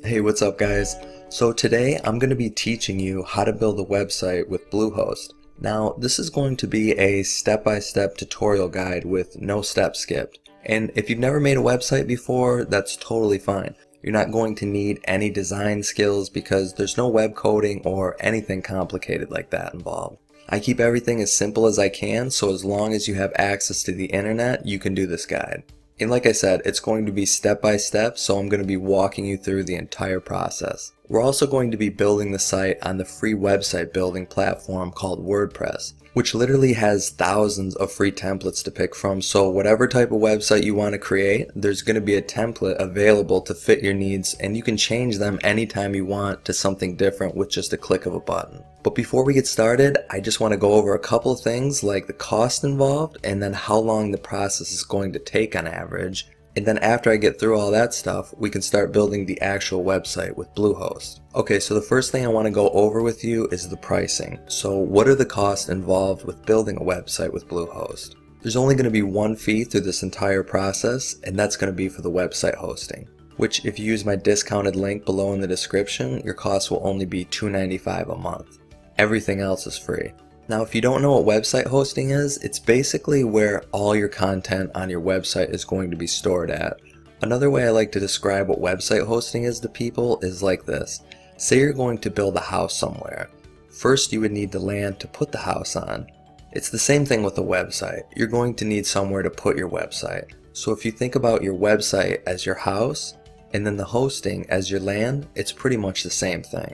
Hey, what's up guys? So today I'm going to be teaching you how to build a website with Bluehost. Now this is going to be a step-by-step tutorial guide with no steps skipped. And if you've never made a website before, that's totally fine. You're not going to need any design skills because there's no web coding or anything complicated like that involved. I keep everything as simple as I can, so as long as you have access to the internet, you can do this guide. And like I said, it's going to be step by step, so I'm going to be walking you through the entire process. We're also going to be building the site on the free website building platform called WordPress, which literally has thousands of free templates to pick from, so whatever type of website you want to create, there's going to be a template available to fit your needs, and you can change them anytime you want to something different with just a click of a button. But before we get started, I just want to go over a couple of things like the cost involved and then how long the process is going to take on average. And then after I get through all that stuff, we can start building the actual website with Bluehost. Okay, so the first thing I want to go over with you is the pricing. So what are the costs involved with building a website with Bluehost? There's only going to be one fee through this entire process, and that's going to be for the website hosting, which if you use my discounted link below in the description, your cost will only be $2.95 a month. Everything else is free. Now if you don't know what website hosting is, it's basically where all your content on your website is going to be stored at. Another way I like to describe what website hosting is to people is like this. Say you're going to build a house somewhere. First you would need the land to put the house on. It's the same thing with a website. You're going to need somewhere to put your website. So if you think about your website as your house and then the hosting as your land, it's pretty much the same thing.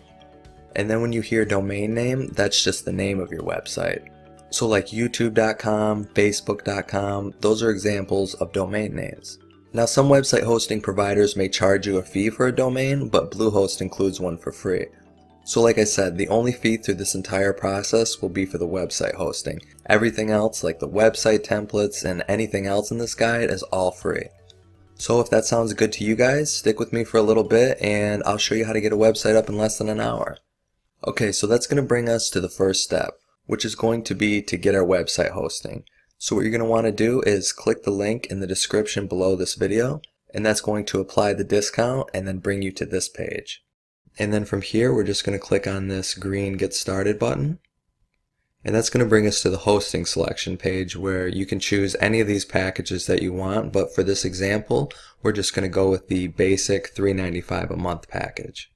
And then when you hear domain name, that's just the name of your website. So like youtube.com, facebook.com, those are examples of domain names. Now some website hosting providers may charge you a fee for a domain, but Bluehost includes one for free. So like I said, the only fee through this entire process will be for the website hosting. Everything else like the website templates and anything else in this guide is all free. So if that sounds good to you guys, stick with me for a little bit and I'll show you how to get a website up in less than an hour. Okay, so that's going to bring us to the first step, which is going to be to get our website hosting. So what you're going to want to do is click the link in the description below this video, and that's going to apply the discount and then bring you to this page. And then from here, we're just going to click on this green Get Started button. And that's going to bring us to the hosting selection page where you can choose any of these packages that you want, but for this example, we're just going to go with the basic $3.95 a month package.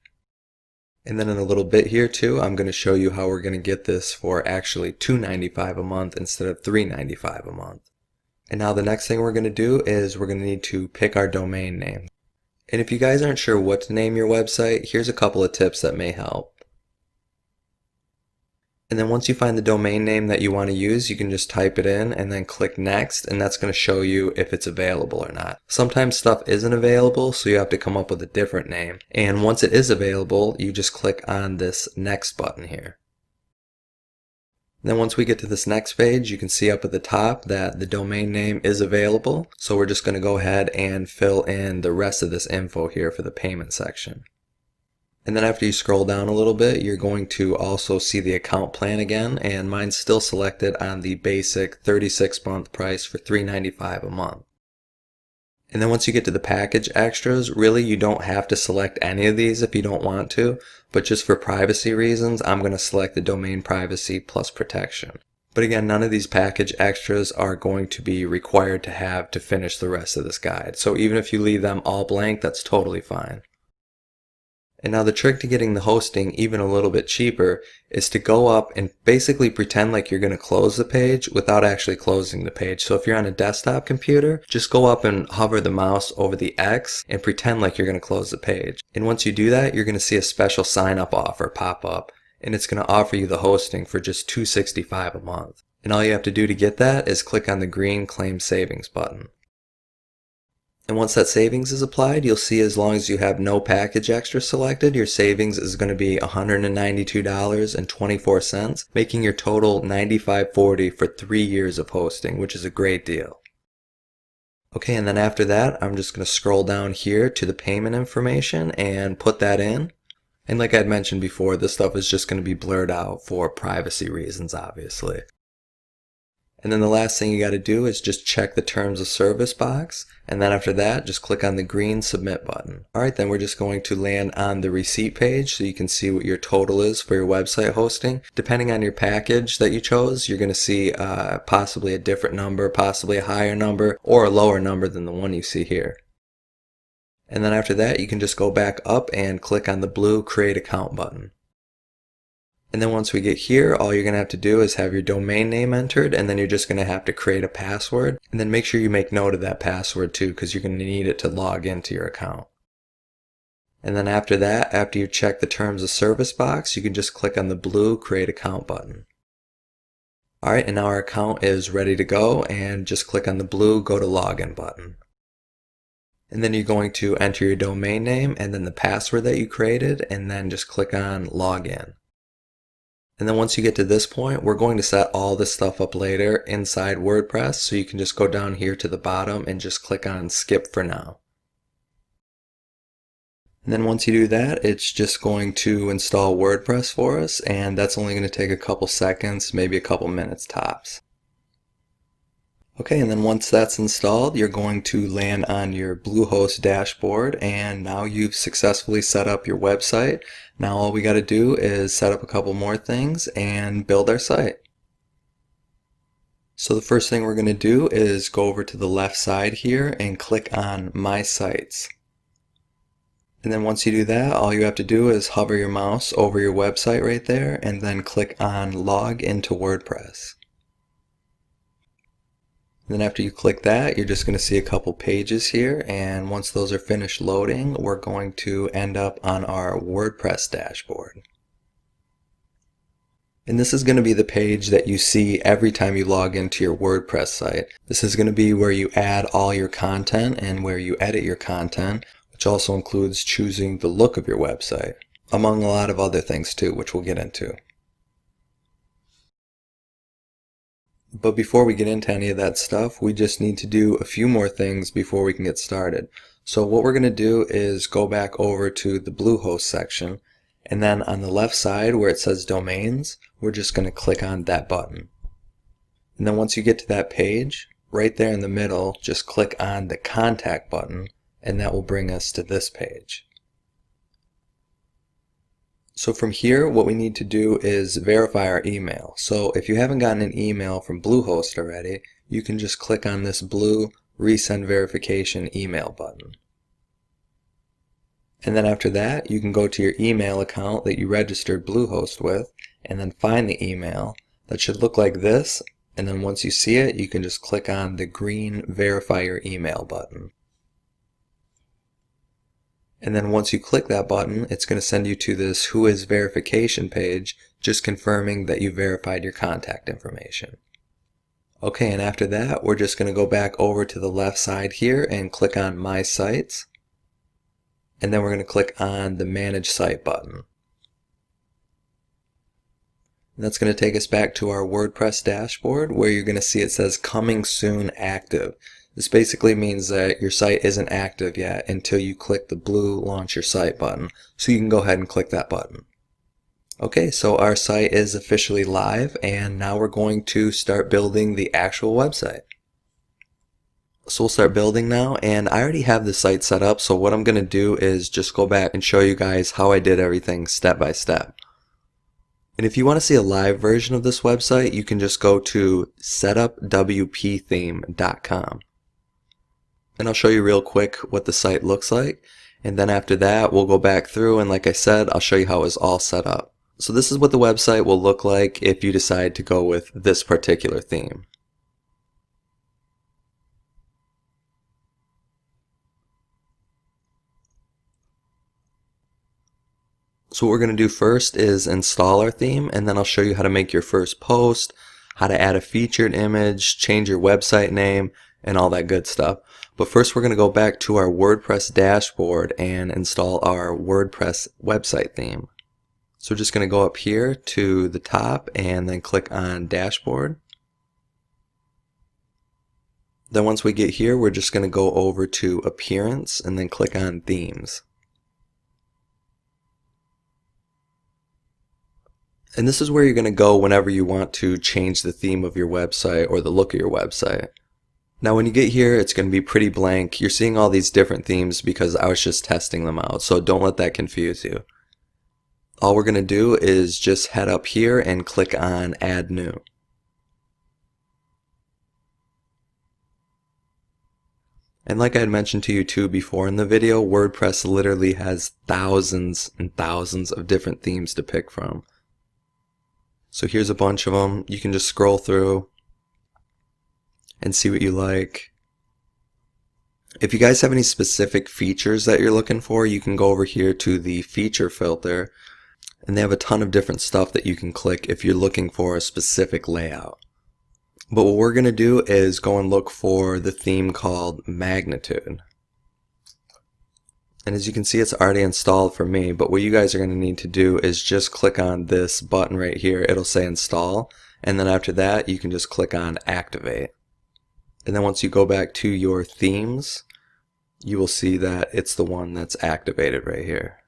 And then in a little bit here too, I'm going to show you how we're going to get this for actually $2.95 a month instead of $3.95 a month. And now the next thing we're going to do is we're going to need to pick our domain name. And if you guys aren't sure what to name your website, here's a couple of tips that may help. And then once you find the domain name that you want to use, you can just type it in and then click next, and that's going to show you if it's available or not. Sometimes stuff isn't available, so you have to come up with a different name. And once it is available, you just click on this next button here. And then once we get to this next page, you can see up at the top that the domain name is available. So we're just going to go ahead and fill in the rest of this info here for the payment section. And then after you scroll down a little bit, you're going to also see the account plan again, and mine's still selected on the basic 36-month price for $3.95 a month. And then once you get to the package extras, really you don't have to select any of these if you don't want to, but just for privacy reasons, I'm going to select the domain privacy plus protection. But again, none of these package extras are going to be required to have to finish the rest of this guide. So even if you leave them all blank, that's totally fine. And now the trick to getting the hosting even a little bit cheaper is to go up and basically pretend like you're going to close the page without actually closing the page. So if you're on a desktop computer, just go up and hover the mouse over the X and pretend like you're going to close the page. And once you do that, you're going to see a special sign up offer pop up, and it's going to offer you the hosting for just $2.65 a month. And all you have to do to get that is click on the green Claim Savings button. And once that savings is applied, you'll see as long as you have no package extra selected, your savings is going to be $192.24, making your total $95.40 for 3 years of hosting, which is a great deal. Okay, and then after that, I'm just going to scroll down here to the payment information and put that in. And like I'd mentioned before, this stuff is just going to be blurred out for privacy reasons, obviously. And then the last thing you got to do is just check the terms of service box, and then after that just click on the green submit button. Alright, then we're just going to land on the receipt page so you can see what your total is for your website hosting. Depending on your package that you chose, you're going to see possibly a different number, possibly a higher number, or a lower number than the one you see here. And then after that you can just go back up and click on the blue create account button. And then once we get here, all you're going to have to do is have your domain name entered, and then you're just going to have to create a password. And then make sure you make note of that password too, because you're going to need it to log into your account. And then after that, after you check the terms of service box, you can just click on the blue create account button. Alright, and now our account is ready to go, and just click on the blue go to login button. And then you're going to enter your domain name and then the password that you created, and then just click on login. And then once you get to this point, we're going to set all this stuff up later inside WordPress, so you can just go down here to the bottom and just click on skip for now. And then once you do that, it's just going to install WordPress for us, and that's only going to take a couple seconds, maybe a couple minutes tops. Okay, and then once that's installed, you're going to land on your Bluehost dashboard, and now you've successfully set up your website. Now all we got to do is set up a couple more things and build our site. So the first thing we're going to do is go over to the left side here and click on My Sites. And then once you do that, all you have to do is hover your mouse over your website right there and then click on Log into WordPress. Then after you click that, you're just going to see a couple pages here, and once those are finished loading, we're going to end up on our WordPress dashboard. And this is going to be the page that you see every time you log into your WordPress site. This is going to be where you add all your content and where you edit your content, which also includes choosing the look of your website, among a lot of other things too, which we'll get into. But before we get into any of that stuff, we just need to do a few more things before we can get started. So what we're going to do is go back over to the Bluehost section, and then on the left side where it says domains, we're just going to click on that button. And then once you get to that page, right there in the middle, just click on the contact button, and that will bring us to this page. So from here, what we need to do is verify our email. So if you haven't gotten an email from Bluehost already, you can just click on this blue resend verification email button. And then after that, you can go to your email account that you registered Bluehost with, and then find the email. That should look like this, and then once you see it, you can just click on the green verify your email button. And then once you click that button, it's going to send you to this Who Is verification page, just confirming that you verified your contact information. Okay, and after that, we're just going to go back over to the left side here and click on My Sites. And then we're going to click on the Manage Site button. And that's going to take us back to our WordPress dashboard, where you're going to see it says Coming Soon Active. This basically means that your site isn't active yet until you click the blue Launch Your Site button. So you can go ahead and click that button. Okay, so our site is officially live, and now we're going to start building the actual website. So we'll start building now, and I already have the site set up, so what I'm going to do is just go back and show you guys how I did everything step by step. And if you want to see a live version of this website, you can just go to setupwptheme.com. And I'll show you real quick what the site looks like, and then after that we'll go back through, and like I said, I'll show you how it's all set up. So this is what the website will look like if you decide to go with this particular theme. So what we're going to do first is install our theme, and then I'll show you how to make your first post, how to add a featured image, change your website name, and all that good stuff. But first we're going to go back to our WordPress dashboard and install our WordPress website theme. So we're just going to go up here to the top and then click on Dashboard. Then once we get here, we're just going to go over to Appearance and then click on Themes. And this is where you're going to go whenever you want to change the theme of your website or the look of your website. Now when you get here, it's going to be pretty blank. You're seeing all these different themes because I was just testing them out, so don't let that confuse you. All we're going to do is just head up here and click on Add New. And like I had mentioned to you too before in the video, WordPress literally has thousands and thousands of different themes to pick from. So here's a bunch of them. You can just scroll through and see what you like. If you guys have any specific features that you're looking for, you can go over here to the feature filter, and they have a ton of different stuff that you can click if you're looking for a specific layout. But what we're going to do is go and look for the theme called Magnitude. And as you can see, it's already installed for me, but what you guys are going to need to do is just click on this button right here. It'll say install, and then after that you can just click on activate. And then once you go back to your themes, you will see that it's the one that's activated right here.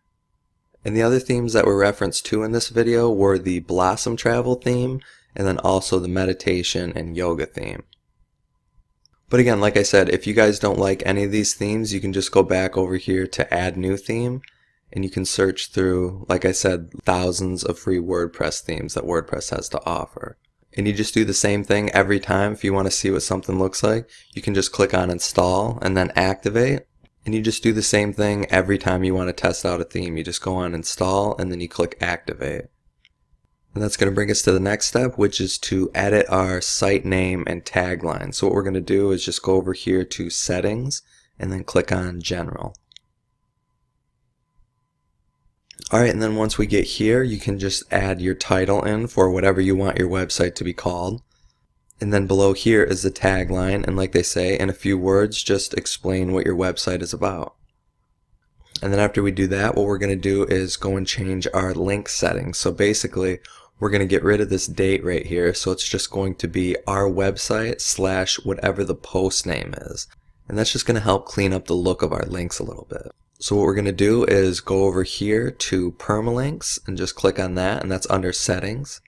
And the other themes that were referenced to in this video were the Blossom Travel theme, and then also the meditation and yoga theme. But again, like I said, if you guys don't like any of these themes, you can just go back over here to Add New Theme, and you can search through, like I said, thousands of free WordPress themes that WordPress has to offer. And you just do the same thing every time. If you want to see what something looks like, you can just click on Install and then Activate. And you just do the same thing every time you want to test out a theme. You just go on Install and then you click Activate. And that's going to bring us to the next step, which is to edit our site name and tagline. So what we're going to do is just go over here to Settings and then click on General. Alright, and then once we get here, you can just add your title in for whatever you want your website to be called. And then below here is the tagline, and like they say, in a few words, just explain what your website is about. And then after we do that, what we're going to do is go and change our link settings. So basically, we're going to get rid of this date right here, so it's just going to be our website / whatever the post name is. And that's just going to help clean up the look of our links a little bit. So what we're going to do is go over here to Permalinks and just click on that, and that's under Settings.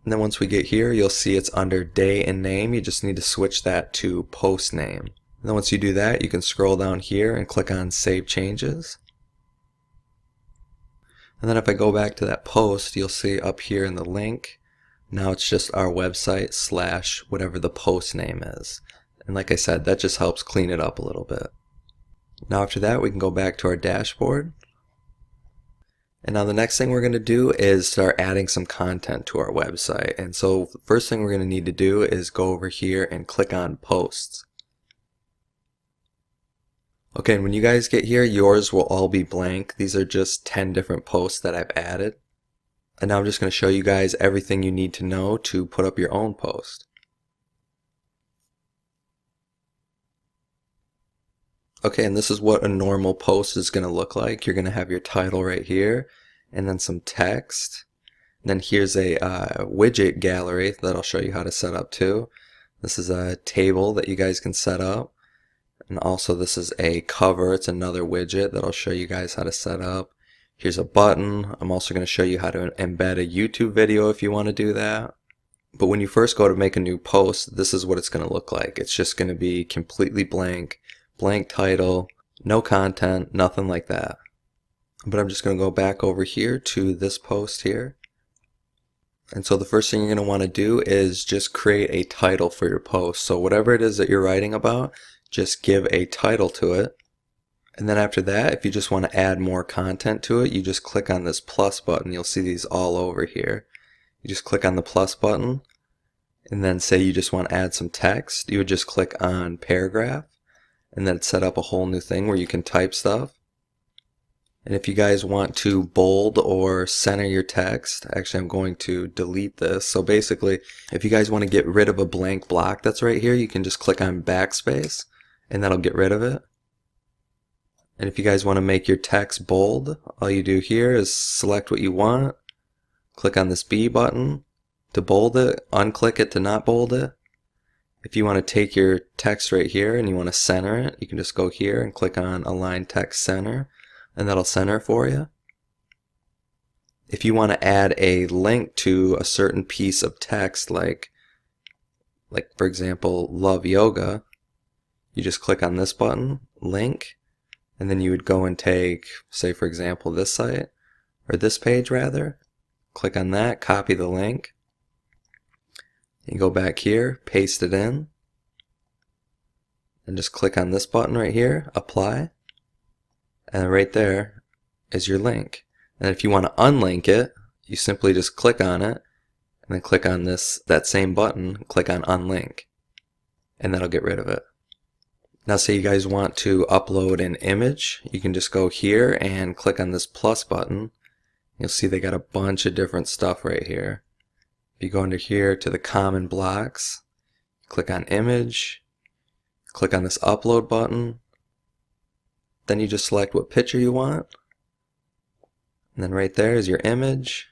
And then once we get here, you'll see it's under Day and Name. You just need to switch that to Post Name. And then once you do that, you can scroll down here and click on Save Changes. And then if I go back to that post, you'll see up here in the link, now it's just our website / whatever the post name is. And like I said, that just helps clean it up a little bit. Now after that, we can go back to our dashboard. And now the next thing we're going to do is start adding some content to our website. And so the first thing we're going to need to do is go over here and click on Posts. Okay, and when you guys get here, yours will all be blank. These are just 10 different posts that I've added. And now I'm just going to show you guys everything you need to know to put up your own post. Okay, and this is what a normal post is going to look like. You're going to have your title right here, and then some text. And then here's a widget gallery that I'll show you how to set up too. This is a table that you guys can set up. And also this is a cover. It's another widget that I'll show you guys how to set up. Here's a button. I'm also going to show you how to embed a YouTube video if you want to do that. But when you first go to make a new post, this is what it's going to look like. It's just going to be completely blank. Blank title, no content, nothing like that. But I'm just going to go back over here to this post here. And so the first thing you're going to want to do is just create a title for your post. So whatever it is that you're writing about, just give a title to it. And then after that, if you just want to add more content to it, you just click on this plus button. You'll see these all over here. You just click on the plus button, and then say you just want to add some text. You would just click on paragraph. And then set up a whole new thing where you can type stuff. And if you guys want to bold or center your text, actually I'm going to delete this. So basically, if you guys want to get rid of a blank block that's right here, you can just click on backspace and that'll get rid of it. And if you guys want to make your text bold, all you do here is select what you want, click on this B button to bold it, unclick it to not bold it. If you want to take your text right here and you want to center it, you can just go here and click on Align Text Center, and that'll center for you. If you want to add a link to a certain piece of text, like for example, love yoga, you just click on this button, link, and then you would go and take, say for example, this site, or this page rather, click on that, copy the link, you go back here, paste it in, and just click on this button right here, apply, and right there is your link. And if you want to unlink it, you simply just click on it, and then click on that same button, click on unlink, and that'll get rid of it. Now say you guys want to upload an image, you can just go here and click on this plus button. You'll see they got a bunch of different stuff right here. If you go under here to the common blocks, click on image, click on this upload button, then you just select what picture you want, and then right there is your image.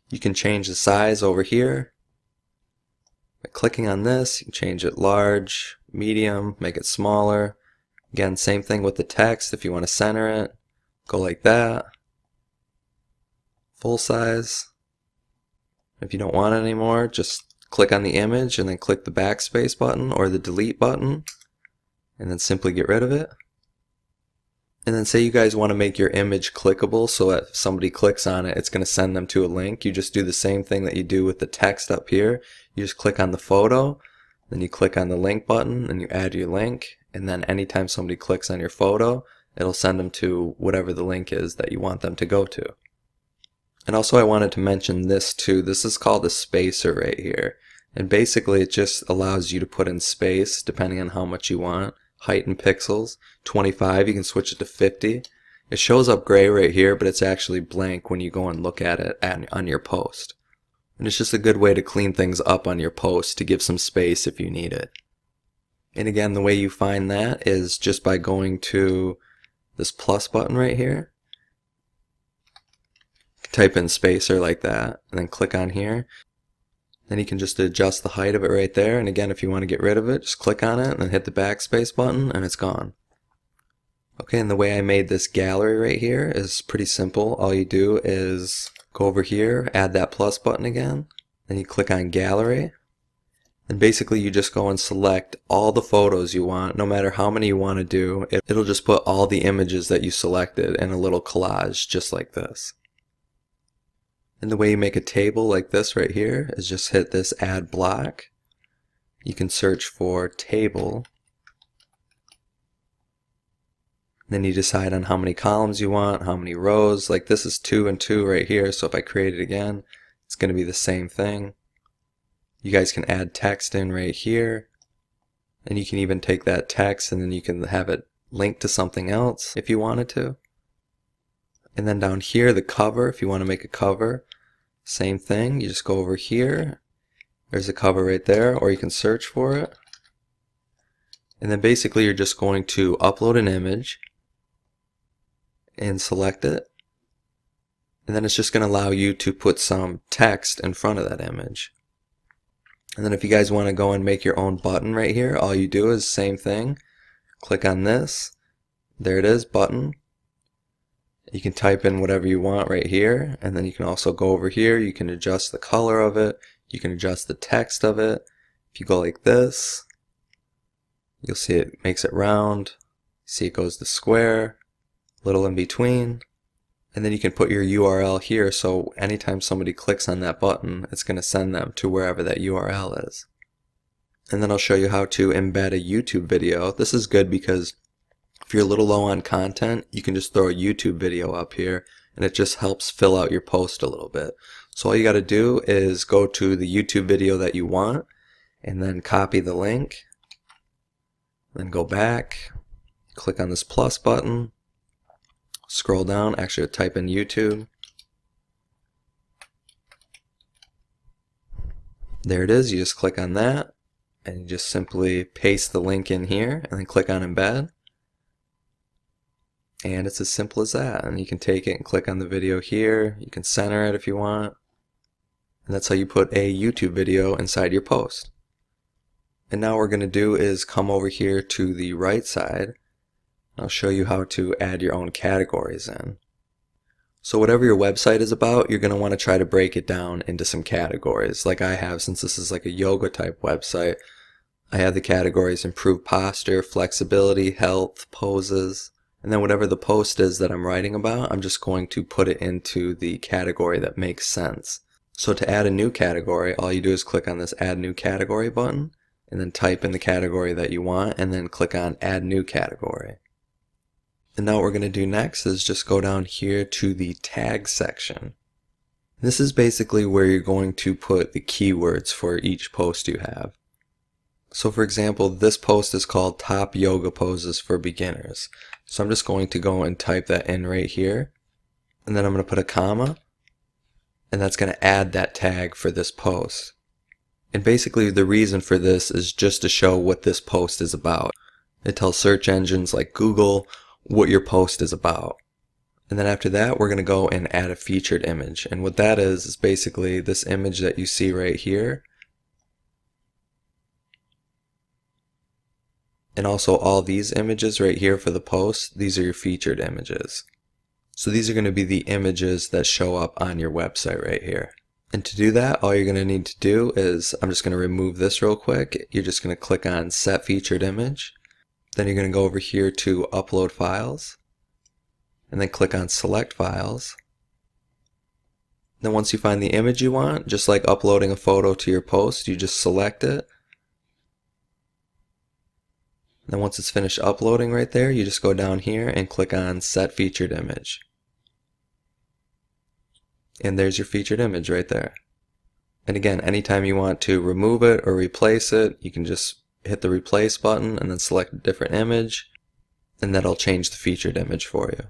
You can change the size over here. By clicking on this, you can change it large, medium, make it smaller. Again, same thing with the text. If you want to center it, go like that. Full size. If you don't want it anymore, just click on the image and then click the backspace button or the delete button, and then simply get rid of it. And then say you guys want to make your image clickable so that if somebody clicks on it, it's going to send them to a link. You just do the same thing that you do with the text up here. You just click on the photo, then you click on the link button, and you add your link, and then anytime somebody clicks on your photo, it'll send them to whatever the link is that you want them to go to. And also I wanted to mention this too. This is called a spacer right here. And basically it just allows you to put in space depending on how much you want. Height in pixels, 25, you can switch it to 50. It shows up gray right here, but it's actually blank when you go and look at it on your post. And it's just a good way to clean things up on your post to give some space if you need it. And again, the way you find that is just by going to this plus button right here. Type in spacer like that, and then click on here. Then you can just adjust the height of it right there, and again if you want to get rid of it, just click on it and then hit the backspace button and it's gone. Okay, and the way I made this gallery right here is pretty simple. All you do is go over here, add that plus button again, then you click on gallery, and basically you just go and select all the photos you want, no matter how many you want to do. It'll just put all the images that you selected in a little collage just like this. And the way you make a table like this right here is just hit this add block. You can search for table. Then you decide on how many columns you want, how many rows. Like this is 2 and 2 right here, so if I create it again, it's going to be the same thing. You guys can add text in right here. And you can even take that text and then you can have it linked to something else if you wanted to. And then down here, the cover, if you want to make a cover, same thing. You just go over here. There's a cover right there, or you can search for it. And then basically you're just going to upload an image and select it. And then it's just going to allow you to put some text in front of that image. And then if you guys want to go and make your own button right here, all you do is same thing. Click on this. There it is, button. You can type in whatever you want right here, and then you can also go over here, you can adjust the color of it, you can adjust the text of it. If you go like this, you'll see it makes it round, see it goes to square, little in between, and then you can put your URL here, so anytime somebody clicks on that button, it's going to send them to wherever that URL is. And then I'll show you how to embed a YouTube video. This is good because if you're a little low on content, you can just throw a YouTube video up here and it just helps fill out your post a little bit. So all you got to do is go to the YouTube video that you want and then copy the link, then go back, click on this plus button, scroll down, actually type in YouTube. There it is, you just click on that and you just simply paste the link in here and then click on embed. And it's as simple as that. And you can take it and click on the video here. You can center it if you want. And that's how you put a YouTube video inside your post. And now what we're going to do is come over here to the right side. I'll show you how to add your own categories in. So whatever your website is about, you're going to want to try to break it down into some categories. Like I have, since this is like a yoga type website, I have the categories improve posture, flexibility, health, poses. And then whatever the post is that I'm writing about, I'm just going to put it into the category that makes sense. So to add a new category, all you do is click on this add new category button and then type in the category that you want and then click on add new category. And now what we're going to do next is just go down here to the tag section. This is basically where you're going to put the keywords for each post you have. So for example, this post is called Top Yoga Poses for Beginners. So I'm just going to go and type that in right here. And then I'm going to put a comma. And that's going to add that tag for this post. And basically the reason for this is just to show what this post is about. It tells search engines like Google what your post is about. And then after that, we're going to go and add a featured image. And what that is basically this image that you see right here. And also all these images right here for the post, these are your featured images. So these are going to be the images that show up on your website right here. And to do that, all you're going to need to do is, I'm just going to remove this real quick. You're just going to click on Set Featured Image. Then you're going to go over here to Upload Files. And then click on Select Files. Then once you find the image you want, just like uploading a photo to your post, you just select it. Then once it's finished uploading right there, you just go down here and click on Set Featured Image. And there's your featured image right there. And again, anytime you want to remove it or replace it, you can just hit the replace button and then select a different image, and that'll change the featured image for you.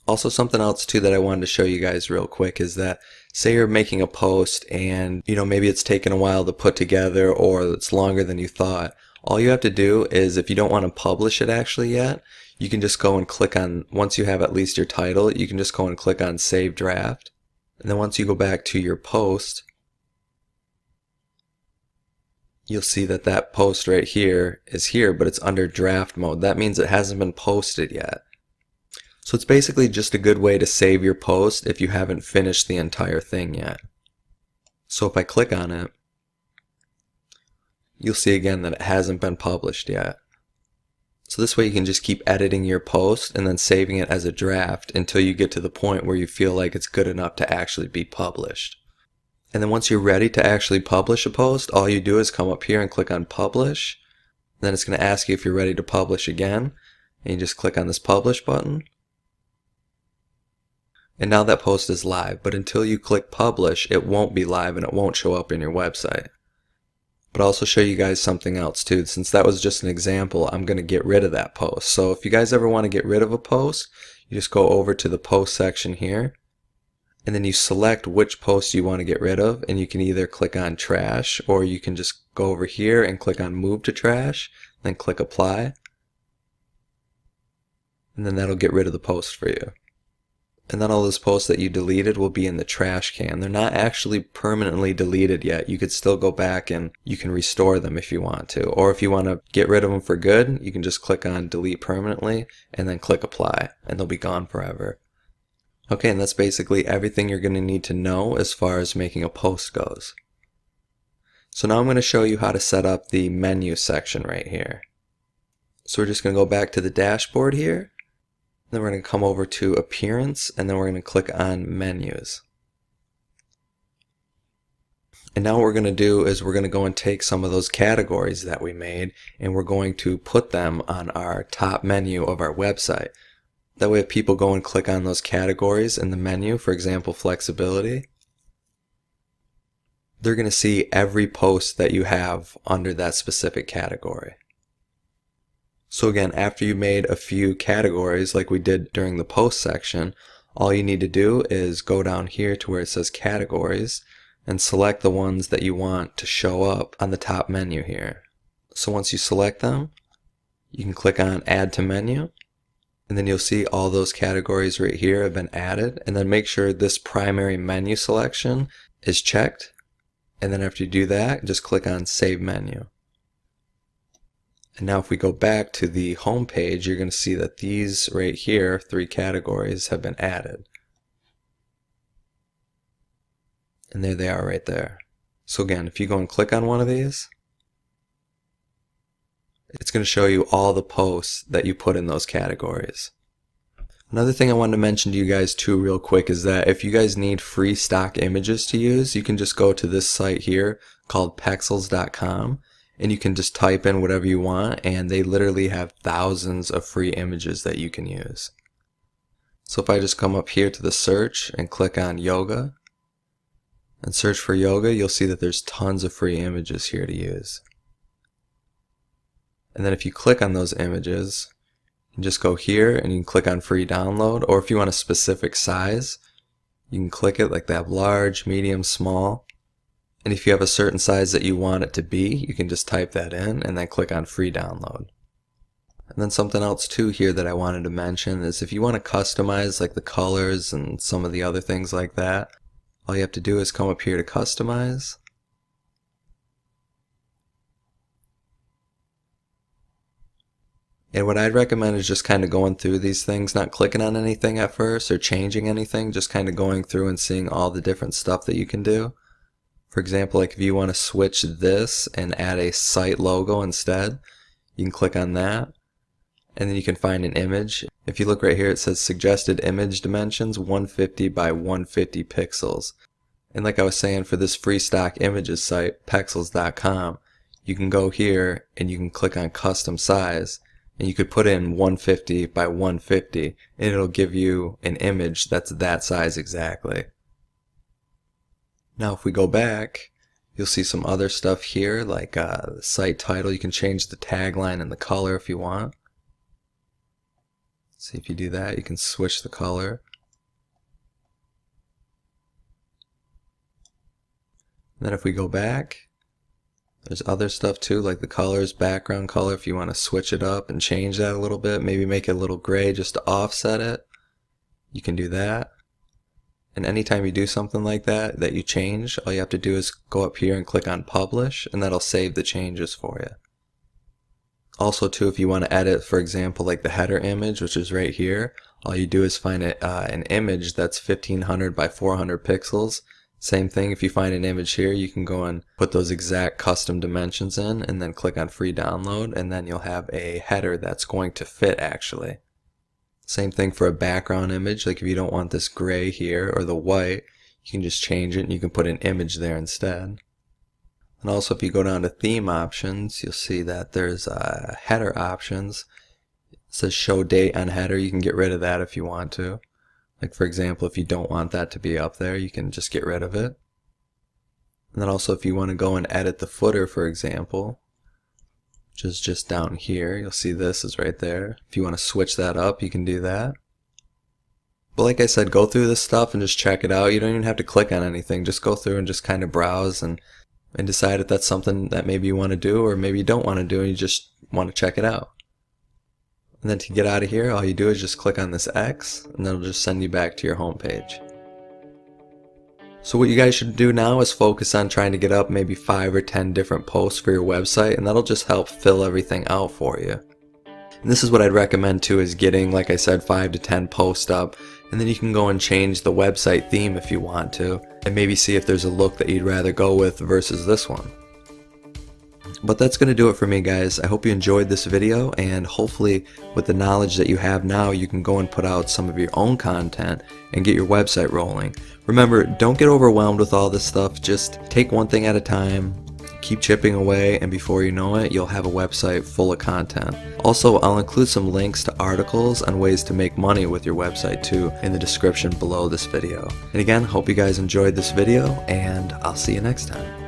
Also, something else too that I wanted to show you guys real quick is that say you're making a post and maybe it's taken a while to put together or it's longer than you thought. All you have to do is, if you don't want to publish it actually yet, you can just go and click on, once you have at least your title, you can just go and click on Save Draft. And then once you go back to your post, you'll see that that post right here is here, but it's under draft mode. That means it hasn't been posted yet. So it's basically just a good way to save your post if you haven't finished the entire thing yet. So if I click on it, you'll see again that it hasn't been published yet. So this way you can just keep editing your post and then saving it as a draft until you get to the point where you feel like it's good enough to actually be published. And then once you're ready to actually publish a post, all you do is come up here and click on Publish. Then it's going to ask you if you're ready to publish again. And you just click on this Publish button. And now that post is live, but until you click Publish, it won't be live and it won't show up in your website. But I'll also show you guys something else too. Since that was just an example, I'm going to get rid of that post. So if you guys ever want to get rid of a post, you just go over to the post section here, and then you select which post you want to get rid of, and you can either click on Trash, or you can just go over here and click on Move to Trash, then click Apply, and then that'll get rid of the post for you. And then all those posts that you deleted will be in the trash can. They're not actually permanently deleted yet. You could still go back and you can restore them if you want to. Or if you want to get rid of them for good, you can just click on Delete Permanently and then click Apply, and they'll be gone forever. Okay, and that's basically everything you're going to need to know as far as making a post goes. So now I'm going to show you how to set up the menu section right here. So we're just going to go back to the dashboard here. Then we're going to come over to Appearance, and then we're going to click on Menus. And now what we're going to do is we're going to go and take some of those categories that we made, and we're going to put them on our top menu of our website. That way if people go and click on those categories in the menu, for example flexibility, they're going to see every post that you have under that specific category. So again, after you made a few categories like we did during the post section, all you need to do is go down here to where it says categories and select the ones that you want to show up on the top menu here. So once you select them, you can click on Add to Menu, and then you'll see all those categories right here have been added, and then make sure this primary menu selection is checked, and then after you do that, just click on Save Menu. And now if we go back to the home page, you're going to see that these right here, 3 categories, have been added. And there they are right there. So again, if you go and click on one of these, it's going to show you all the posts that you put in those categories. Another thing I wanted to mention to you guys too real quick is that if you guys need free stock images to use, you can just go to this site here called pexels.com and you can just type in whatever you want, and they literally have thousands of free images that you can use. So if I just come up here to the search and click on yoga and search for yoga, you'll see that there's tons of free images here to use. And then if you click on those images, you can just go here and you can click on free download, or if you want a specific size, you can click it like that, large, medium, small. And if you have a certain size that you want it to be, you can just type that in and then click on free download. And then something else too here that I wanted to mention is if you want to customize like the colors and some of the other things like that, all you have to do is come up here to customize. And what I'd recommend is just kind of going through these things, not clicking on anything at first or changing anything, just kind of going through and seeing all the different stuff that you can do. For example, like if you want to switch this and add a site logo instead, you can click on that and then you can find an image. If you look right here, it says suggested image dimensions 150 by 150 pixels. And like I was saying, for this free stock images site, pexels.com, you can go here and you can click on custom size and you could put in 150 by 150 and it'll give you an image that's that size exactly. Now if we go back, you'll see some other stuff here like the site title. You can change the tagline and the color if you want. See, if you do that, you can switch the color. And then if we go back, there's other stuff too, like the colors, background color. If you want to switch it up and change that a little bit, maybe make it a little gray just to offset it, you can do that. And anytime you do something like that you change, all you have to do is go up here and click on publish, and that'll save the changes for you. Also too, if you want to edit, for example, like the header image, which is right here, all you do is find an image that's 1500 by 400 pixels. Same thing, if you find an image here, you can go and put those exact custom dimensions in and then click on free download, and then you'll have a header that's going to fit actually. Same thing for a background image, like if you don't want this gray here or the white, you can just change it and you can put an image there instead. And also if you go down to theme options, you'll see that there's header options. It says show date on header. You can get rid of that if you want to. Like for example, if you don't want that to be up there, you can just get rid of it. And then also if you want to go and edit the footer, for example, which is just down here, you'll see this is right there. If you want to switch that up, you can do that. But like I said, go through this stuff and just check it out. You don't even have to click on anything. Just go through and just kind of browse and decide if that's something that maybe you want to do or maybe you don't want to do and you just want to check it out. And then to get out of here, all you do is just click on this X and that'll just send you back to your home page. So what you guys should do now is focus on trying to get up maybe 5 or 10 different posts for your website, and that'll just help fill everything out for you. And this is what I'd recommend too, is getting, like I said, 5 to 10 posts up, and then you can go and change the website theme if you want to, and maybe see if there's a look that you'd rather go with versus this one. But that's going to do it for me, guys. I hope you enjoyed this video, and hopefully with the knowledge that you have now, you can go and put out some of your own content and get your website rolling. Remember, don't get overwhelmed with all this stuff. Just take one thing at a time, keep chipping away, and before you know it, you'll have a website full of content. Also, I'll include some links to articles on ways to make money with your website too in the description below this video. And again, hope you guys enjoyed this video, and I'll see you next time.